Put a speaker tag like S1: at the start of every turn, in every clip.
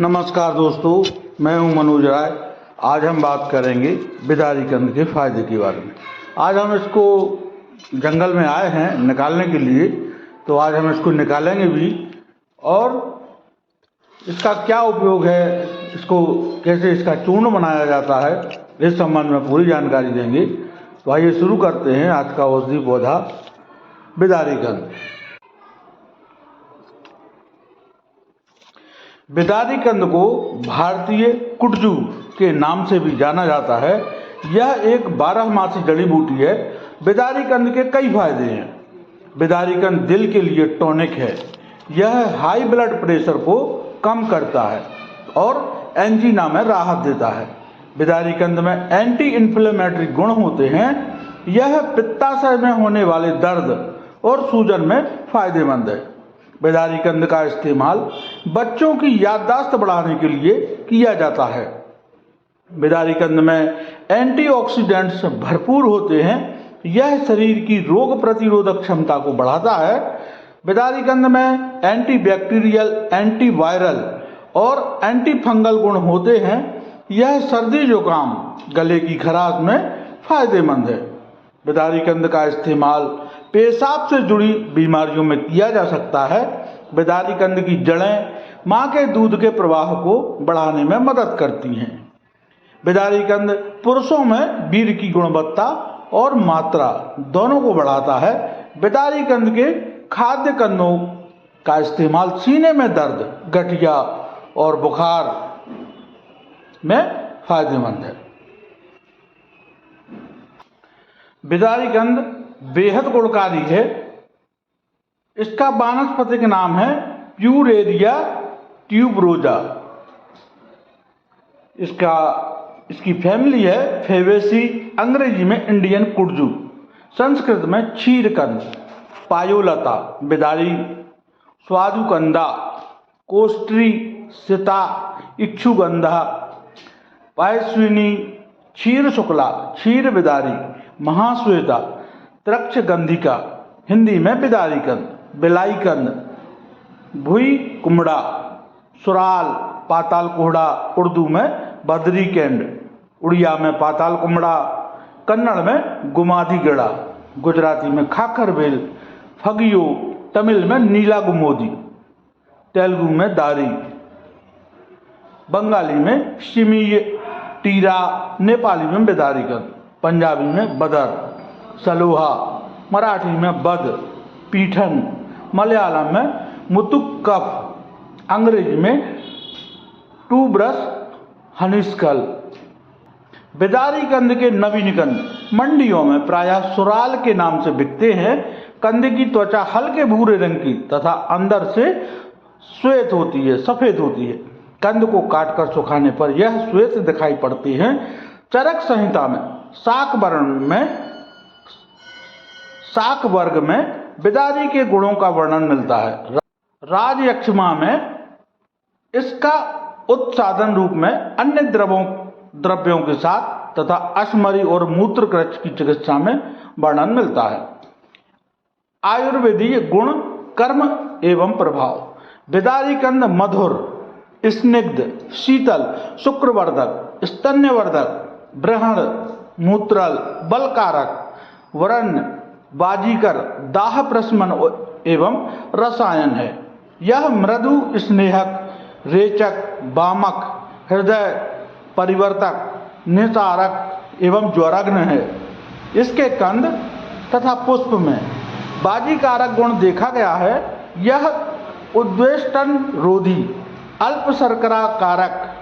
S1: नमस्कार दोस्तों, मैं हूं मनोज राय। आज हम बात करेंगे बिदारी कंद के फायदे के बारे में। आज हम इसको जंगल में आए हैं निकालने के लिए, तो आज हम इसको निकालेंगे भी और इसका क्या उपयोग है, इसको कैसे इसका चूर्ण बनाया जाता है, इस संबंध में पूरी जानकारी देंगे। तो आइए शुरू करते हैं आज का औषधि पौधा बिदारी कंद। बिदारी कंद को भारतीय कुटजू के नाम से भी जाना जाता है। यह एक 12मासी जड़ी बूटी है। बिदारी कंद के कई फायदे हैं। बिदारी कंद दिल के लिए टॉनिक है। यह हाई ब्लड प्रेशर को कम करता है और एंजीना में राहत देता है। बिदारी कंद में एंटी इन्फ्लेमेटरी गुण होते हैं। यह पित्ताशय में होने वाले दर्द और सूजन में फायदेमंद है। बिदारी कंद का इस्तेमाल बच्चों की याददाश्त बढ़ाने के लिए किया जाता है। बिदारी कंद में एंटीऑक्सीडेंट्स भरपूर होते हैं। यह शरीर की रोग प्रतिरोधक क्षमता को बढ़ाता है। बिदारी कंद में एंटीबैक्टीरियल, एंटीवायरल और एंटीफंगल गुण होते हैं। यह सर्दी जुकाम, गले की खराश में फायदेमंद है। बिदारी कंद का इस्तेमाल पेशाब से जुड़ी बीमारियों में किया जा सकता है। बिदारी कंद की जड़ें मां के दूध के प्रवाह को बढ़ाने में मदद करती हैं। बिदारी कंद पुरुषों में वीर्य की गुणवत्ता और मात्रा दोनों को बढ़ाता है। बिदारी कंद के खाद्य कंदों का इस्तेमाल सीने में दर्द, गठिया और बुखार में फायदेमंद है। बिदारी कंद बेहद गुणकारी है। इसका वानस्पतिक नाम है प्यूरेरिया ट्यूबरोजा। इसकी फैमिली है फेवेसी, अंग्रेजी में इंडियन कुटजू, संस्कृत में क्षीरकंद, पायोलता, बिदारी, स्वादुकंदा, कोष्ट्री, सिता, इक्षुगंधा, पायस्विनी, क्षीर शुक्ला, क्षीर बिदारी, महाश्वेता, त्रक्षगंधिका, हिंदी में बिदारी कंद, बिलाई कंद, भुई कुमड़ा, सुराल, पाताल कोहड़ा, उर्दू में बदरी कैंड, उड़िया में पाताल कुमड़ा, कन्नड़ में गुमाधी गड़ा, गुजराती में खाकर बेल, फगियो, तमिल में नीला गुमोदी, तेलुगु में दारी, बंगाली में शिमीय टीरा, नेपाली में बिदारी कंद, पंजाबी में बदर, सलोहा, मराठी में बद, पीठन, मलयालम में मुतुक्कफ, अंग्रेजी में टूब्रस हनिस्कल। बिदारी कंद के नवीनकंद मंडियों में प्रायः सुराल के नाम से बिकते हैं। कंद की त्वचा हल्के भूरे रंग की तथा अंदर से श्वेत होती है, सफेद होती है। कंद को काटकर सुखाने पर यह श्वेत दिखाई पड़ती है। चरक संहिता में शाक वर्ग में बिदारी के गुणों का वर्णन मिलता है। राजयक्षमा में इसका उत्साधन रूप में अन्य द्रव्यों के साथ तथा अश्मरी और मूत्र कृच्छ की चिकित्सा में वर्णन मिलता है। आयुर्वेदीय गुण, कर्म एवं प्रभाव। बिदारी कंद मधुर, स्निग्ध, शीतल, शुक्रवर्धक, स्तन्यवर्धक, ब्रहण, मूत्रल, बलकारक, वरण्य, बाजीकर, दाह प्रशमन एवं रसायन है। यह मृदु, स्नेहक, रेचक, वामक, हृदय परिवर्तक, निसारक एवं ज्वरग्न है। इसके कंद तथा पुष्प में बाजीकारक गुण देखा गया है। यह उद्वेष्टन रोधी, अल्प शर्करा कारक,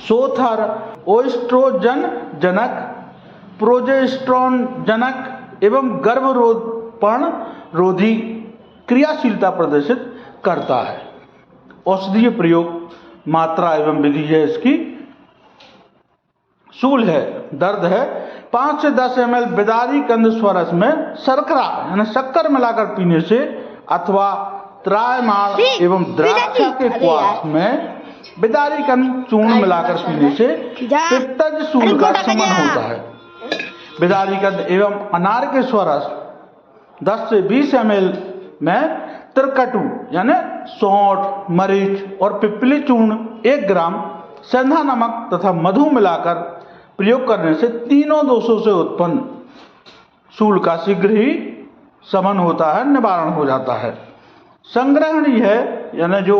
S1: सोथर, ओएस्ट्रोजन जनक, प्रोजेस्टेरोन जनक एवं गर्भरोपण रोधी क्रियाशीलता प्रदर्शित करता है। औषधीय प्रयोग, मात्रा एवं विधि है इसकी। शूल है, दर्द है। 5 से 10 ml बिदारी कंद स्वरस में शर्करा यानी शक्कर मिलाकर पीने से अथवा त्रायमाण एवं द्राक्षा के क्वाथ में बिदारी कंद चूर्ण मिलाकर पीने से पित्तज शूल का शमन होता है। बिदारी कंद एवं अनार के स्वरस 10 से 20 ml में त्रिकटु यानी सौंठ, मरीच और पिपली चूर्ण 1 ग्राम, सेंधा नमक तथा मधु मिलाकर प्रयोग करने से तीनों दोषों से उत्पन्न शूल का शीघ्र ही शमन होता है, निवारण हो जाता है। संग्रहणी है यानी जो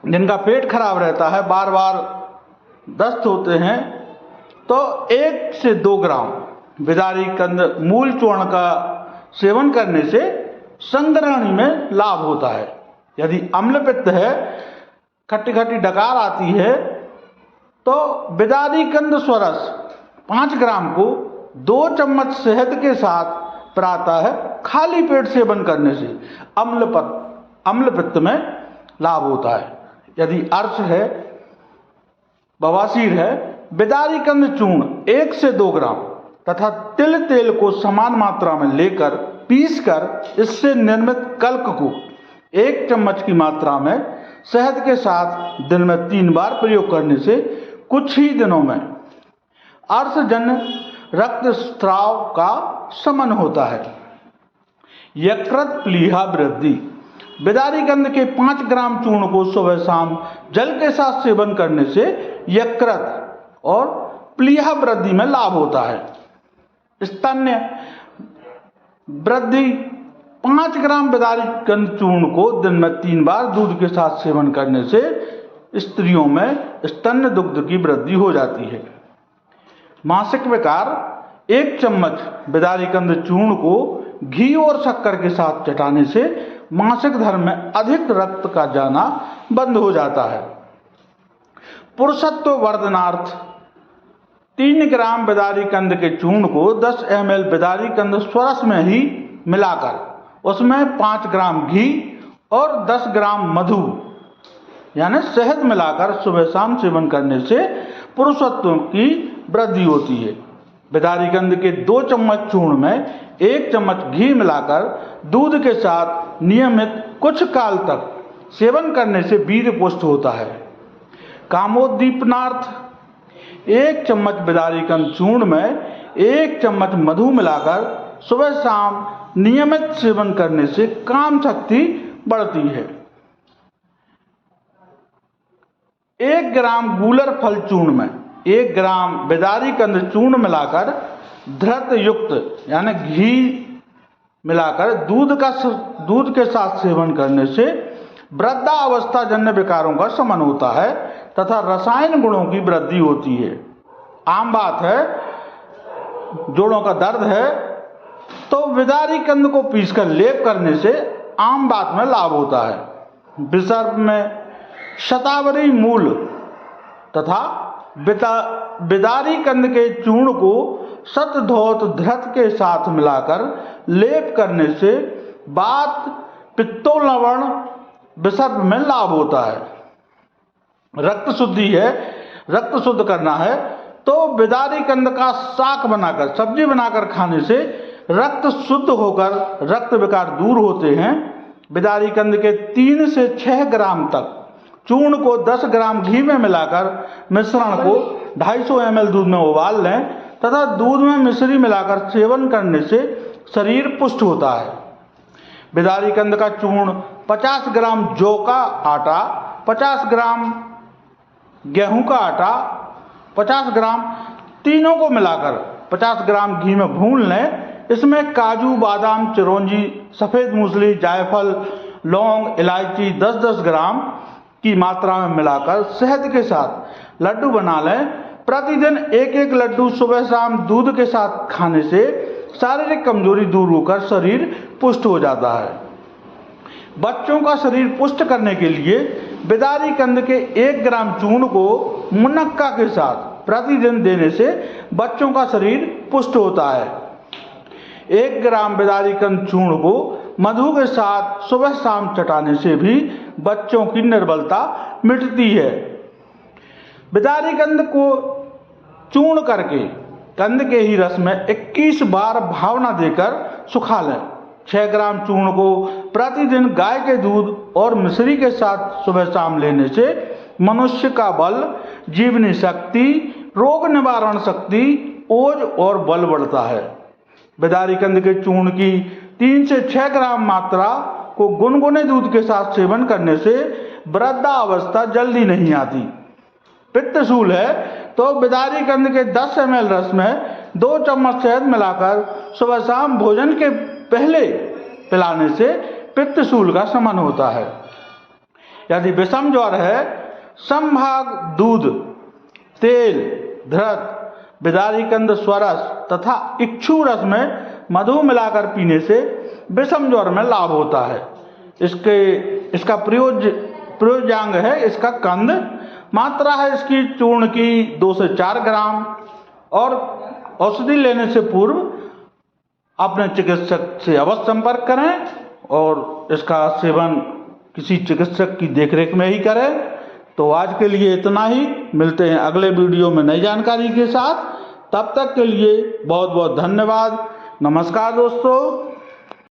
S1: जिनका पेट खराब रहता है, बार बार दस्त होते हैं, तो 1 से 2 ग्राम बिदारी कंद मूल चूर्ण का सेवन करने से संग्रहणी में लाभ होता है। यदि अम्ल पित्त है, खट्टी खट्टी डकार आती है, तो बिदारी कंद स्वरस 5 ग्राम को 2 चम्मच शहद के साथ प्रातः खाली पेट सेवन करने से अम्ल पित्त में लाभ होता है। यदि अर्श है, बवासीर है, बिदारी कंद चूर्ण 1 से 2 ग्राम तथा तिल तेल को समान मात्रा में लेकर पीसकर इससे निर्मित कल्क को 1 चम्मच की मात्रा में शहद के साथ दिन में 3 बार प्रयोग करने से कुछ ही दिनों में अर्शजन्य रक्तस्राव का शमन होता है। यकृत प्लीहा वृद्धि, बिदारी कंद के 5 ग्राम चूर्ण को सुबह शाम जल के साथ सेवन करने से यकृत और प्लीहा वृद्धि में लाभ होता है। स्तन्य वृद्धि, 5 ग्राम बिदारी कंद चूर्ण को दिन में 3 बार दूध के साथ सेवन करने से स्त्रियों में स्तन्य दुग्ध की वृद्धि हो जाती है। मासिक विकार, 1 चम्मच बिदारी कंद चूर्ण को घी और शक्कर के साथ चटाने से मासिक धर्म में अधिक रक्त का जाना बंद हो जाता है। पुरुषत्व वर्धनार्थ, 3 ग्राम बिदारी कंद के चूर्ण को 10 ml बिदारी कंद स्वरस में ही मिलाकर उसमें 5 ग्राम घी और 10 ग्राम मधु यानी शहद मिलाकर सुबह शाम सेवन करने से पुरुषत्व की वृद्धि होती है। बिदारी कंद के 2 चम्मच चूर्ण में 1 चम्मच घी मिलाकर दूध के साथ नियमित कुछ काल तक सेवन करने से वीर्य पुष्ट होता है। कामोद्दीपनार्थ, 1 चम्मच बिदारी कंद चूर्ण में 1 चम्मच मधु मिलाकर सुबह शाम नियमित सेवन करने से काम शक्ति बढ़ती है। 1 ग्राम गूलर फल चूर्ण में 1 ग्राम बिदारी कंद चूर्ण मिलाकर धृत युक्त यानी घी मिलाकर दूध के साथ सेवन करने से वृद्धावस्था जन्य विकारों का शमन होता है तथा रसायन गुणों की वृद्धि होती है। आम बात है, जोड़ों का दर्द है तो बिदारी कंद को पीसकर लेप करने से आम बात में लाभ होता है। विसर्प में शतावरी मूल तथा बिदारी कंद के चूर्ण को शतधौत धृत के साथ मिलाकर लेप करने से वात पित्तोलवण विसर्प में लाभ होता है। रक्त शुद्धि है, रक्त शुद्ध करना है तो बिदारी कंद का शाक बनाकर सब्जी बनाकर खाने से रक्त शुद्ध होकर रक्त विकार दूर होते हैं। बिदारी कंद के 3 से 6 ग्राम तक चूर्ण को 10 ग्राम घी में मिलाकर मिश्रण को 250 ml दूध में उबाल लें तथा दूध में मिश्री मिलाकर सेवन करने से शरीर पुष्ट होता है। बिदारी कंद का चूर्ण 50 ग्राम जौ का आटा, 50 ग्राम गेहूं का आटा, 50 ग्राम तीनों को मिलाकर 50 ग्राम घी में भून लें। इसमें काजू, बादाम, चिरौंजी, सफ़ेद मूसली, जायफल, लौंग, इलायची 10-10 ग्राम की मात्रा में मिलाकर शहद के साथ लड्डू बना लें। प्रतिदिन 1-1 लड्डू सुबह शाम दूध के साथ खाने से शारीरिक कमजोरी दूर होकर शरीर पुष्ट हो जाता है। बच्चों का शरीर पुष्ट करने के लिए बिदारी कंद के 1 ग्राम चूर्ण को मुनक्का के साथ प्रतिदिन देने से बच्चों का शरीर पुष्ट होता है। 1 ग्राम बिदारी कंद चूर्ण को मधु के साथ सुबह शाम चटाने से भी बच्चों की निर्बलता मिटती है। बिदारी कंद को चूर्ण करके कंद के ही रस में 21 बार भावना देकर सुखा लें। 6 ग्राम चूर्ण को प्रतिदिन गाय के दूध और मिश्री के साथ सुबह शाम लेने से मनुष्य का बल, जीवनी शक्ति, रोग निवारण शक्ति, ओज और बल बढ़ता है। बिदारी कंद के चूर्ण की 3 से 6 ग्राम मात्रा को गुनगुने दूध के साथ सेवन करने से वृद्धावस्था जल्दी नहीं आती। पित्तशूल है तो बिदारी कंद के 10 ml रस में 2 चम्मच शहद मिलाकर सुबह शाम भोजन के पहले पिलाने से पित्तशूल का शमन होता है। यदि विषम ज्वर है, समभाग दूध, तेल, धृत, बिदारी कंद स्वरस तथा इक्षु रस में मधु मिलाकर पीने से विषम ज्वर में लाभ होता है। इसका प्रयोज्यांग है इसका कंद। मात्रा है इसकी चूर्ण की 2 से 4 ग्राम। और औषधि लेने से पूर्व अपने चिकित्सक से अवश्य संपर्क करें और इसका सेवन किसी चिकित्सक की देखरेख में ही करें। तो आज के लिए इतना ही। मिलते हैं अगले वीडियो में नई जानकारी के साथ। तब तक के लिए बहुत बहुत धन्यवाद। नमस्कार दोस्तों।